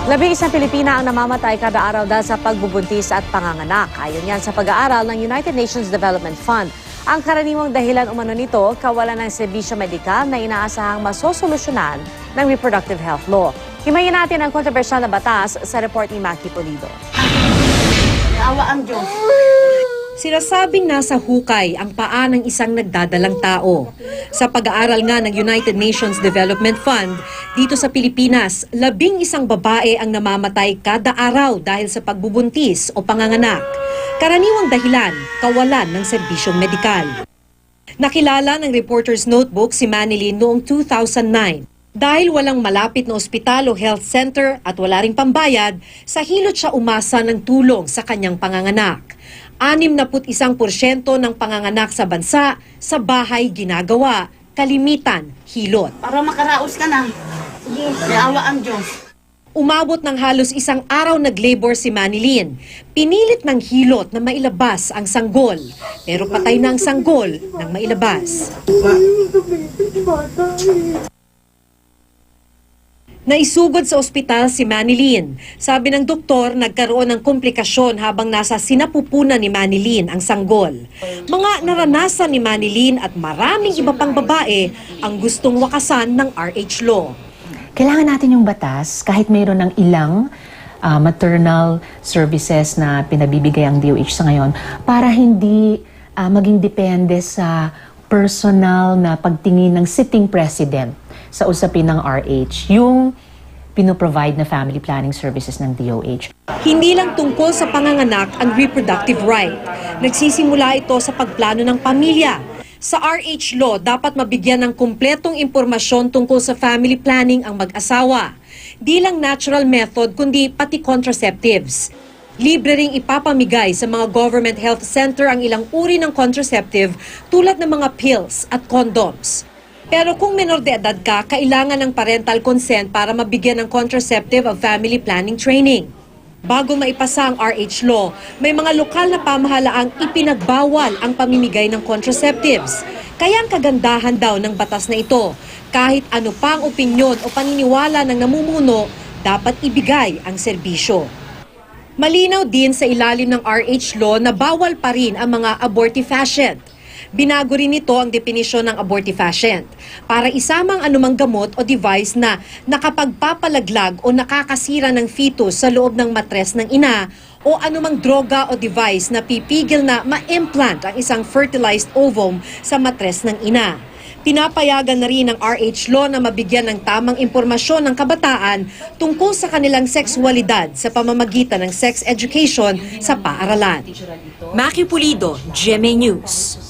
11 Pilipina ang namamatay kada araw dahil sa pagbubuntis at panganganak. Ayon yan sa pag-aaral ng United Nations Development Fund. Ang karaniwang dahilan umano nito, kawalan ng serbisyo medikal na inaasahang masosolusyonan ng reproductive health law. Himayin natin ang kontrobersyal na batas sa report ni Maki Pulido. Awa ang Diyos. Sinasabing nasa hukay ang paa ng isang nagdadalang tao. Sa pag-aaral nga ng United Nations Development Fund, dito sa Pilipinas, 11 babae ang namamatay kada araw dahil sa pagbubuntis o panganganak. Karaniwang dahilan, kawalan ng serbisyong medikal. Nakilala ng Reporter's Notebook si Manilyn noong 2009. Dahil walang malapit na ospital o health center at wala ring pambayad, sa hilot siya umasa ng tulong sa kanyang panganganak. 61% ng panganganak sa bansa sa bahay ginagawa, kalimitan hilot. Para makaraos ka na. Sige. Awa ang Diyos. Umabot ng halos isang araw nag-labor si Manilyn. Pinilit ng hilot na mailabas ang sanggol. Pero patay na ang sanggol nang mailabas. Naisugod sa ospital si Manilyn. Sabi ng doktor, nagkaroon ng komplikasyon habang nasa sinapupunan ni Manilyn ang sanggol. Mga naranasan ni Manilyn at maraming iba pang babae ang gustong wakasan ng RH law. Kailangan natin yung batas kahit mayroon ng ilang maternal services na pinabibigay ang DOH sa ngayon para hindi maging depende sa personal na pagtingin ng sitting president sa usapin ng RH, yung pinoprovide na family planning services ng DOH. Hindi lang tungkol sa panganganak ang reproductive right. Nagsisimula ito sa pagplano ng pamilya. Sa RH law, dapat mabigyan ng kumpletong impormasyon tungkol sa family planning ang mag-asawa. Di lang natural method, kundi pati contraceptives. Libre ring ipapamigay sa mga government health center ang ilang uri ng contraceptive tulad ng mga pills at condoms. Pero kung menor de edad ka, kailangan ng parental consent para mabigyan ng contraceptive of family planning training. Bago maipasa ang RH law, may mga lokal na pamahalaang ipinagbawal ang pamimigay ng contraceptives. Kaya ang kagandahan daw ng batas na ito, kahit ano pa ang opinyon o paniniwala ng namumuno, dapat ibigay ang serbisyo. Malinaw din sa ilalim ng RH law na bawal pa rin ang mga abortifacient. Binago rin nito ang definisyon ng abortifacient para isamang anumang gamot o device na nakapagpapalaglag o nakakasira ng fetus sa loob ng matres ng ina o anumang droga o device na pipigil na ma-implant ang isang fertilized ovum sa matres ng ina. Pinapayagan na rin ng RH law na mabigyan ng tamang impormasyon ng kabataan tungkol sa kanilang sexualidad sa pamamagitan ng sex education sa paaralan. Maki Pulido, GMA News.